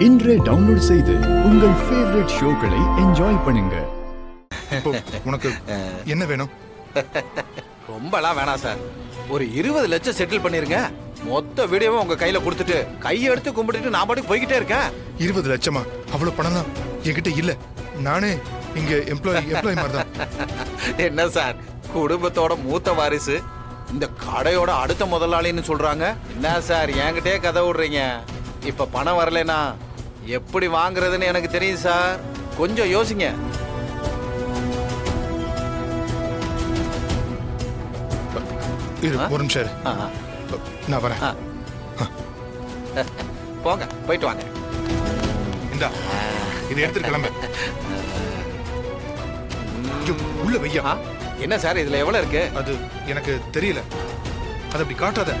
இன்றே டவுன்லோட் செய்து உங்கள் ஃபேவரட் ஷோக்களை என்ஜாய் பண்ணுங்க. உனக்கு என்ன வேணும்? ரொம்பலாம் வேணாம் சார். ஒரு 20 லட்சம் செட்டில் பண்ணிருங்க. மொத்த வீடியோவும் உங்க கையில கொடுத்துட்டு கையெடுத்து கும்பிட்டுட்டு நான் பாட்டுக்கு போய்கிட்டே இருக்கேன். 20 லட்சமா? அவ்வளவு பணம் தான் என்கிட்ட இல்ல. நானே இங்க எம்ப்ளாயி மாதிரி தான். என்ன சார், குடும்பத்தோட மூத்த வாரிசு, இந்த கடையோட அடுத்த முதலாளின்னு சொல்றாங்க. என்ன சார் என்கிட்டயே கதை விடுறீங்க? இப்ப பணம் வரலனா எப்படி வாங்குறதுன்னு எனக்கு தெரியும் சார். கொஞ்சம் யோசிங்க. ஒரு நிமிஷம் இரு. நான் வரேன். போங்க, போயிட்டு வாங்க. இந்தா இதை எடுத்துட்டு கிளம்ப. உள்ள வையா. என்ன சார் இதுல எவ்வளவு இருக்கு? அது எனக்கு தெரியல. அது அப்படி காட்டாத.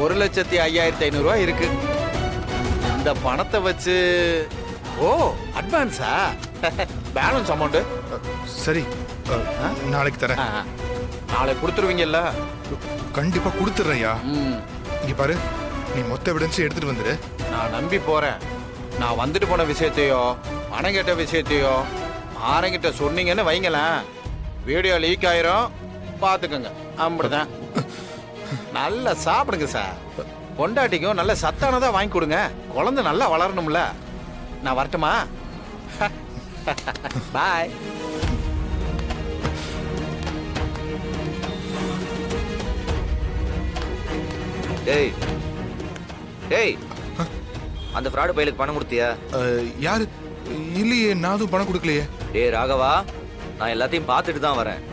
1,05,500 ரூபாய் இருக்கு. இந்த பணத்தை வச்சு அட்வான்ஸா? பேலன்ஸ் அமௌண்ட் சரி, நாளைக்கு தரேன். நாளைக்கு கொடுத்துருவீங்கல்ல? கண்டிப்பா கொடுத்துட்றேன்யா. இங்க பாரு, நீ மொத்த எவிடன்ஸ் எடுத்துட்டு வந்துரு. நான் நம்பி போறேன். நான் வந்துட்டு போன விஷயத்தையோ பணம் கேட்ட விஷயத்தையோ ஆரங்கிட்ட சொன்னீங்கன்னு வைங்களேன், வீடியோ லீக் ஆயிரும். பாத்துக்கோங்க. அப்படிதான். நல்லா சாப்பிடுங்க சார். பொண்டாட்டிக்கும் நல்ல சத்தானதா வாங்கி கொடுங்க. குழந்தை நல்லா வளரணும்ல. நான் வரட்டுமா? பாய். டேய் டேய், அந்த ஃப்ராடு பையலுக்கு பணம் கொடுத்தியா? யாரு? இல்லையே, நான் அதுவும் பணம் கொடுக்கலையே. டேய் ராகவா, நான் எல்லாத்தையும் பார்த்துட்டு தான் வரேன்.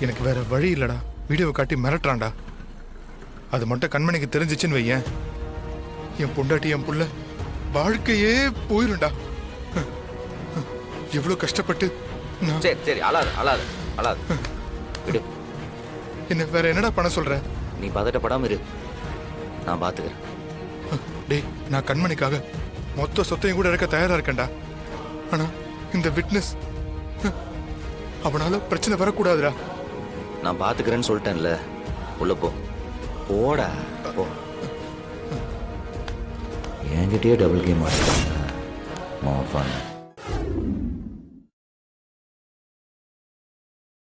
எனக்கு வேற வழி இல்லடா. வீடியோவை காட்டி மிரட்டுறான்டா. அது மட்டும் கண்மணிக்கு தெரிஞ்சிச்சுன்னு வையேன், என் பொண்டாட்டி என் புள்ள வாழ்க்கையே போயிரும்டா. எவ்வளவு கஷ்டப்பட்டு சரி சரி, அழாத. விடு. என்ன வேற என்னடா பண்ண சொல்ற? நீ பதட்டப்படாம இரு, நான் பாத்துக்கிறேன். டேய், நான் கண்மணிக்காக மொத்த சொத்தையும் கூட இறக்க தயாரா இருக்கேன்டா. ஆனா இந்த விட்னஸ், அவனால பிரச்சனை வரக்கூடாதுடா. நான் பாத்துக்கிறேன்னு சொல்லிட்டேன்ல. உள்ள போ. போடா போ. என்கிட்டயே டபுள் கேம் ஆடுறாங்க.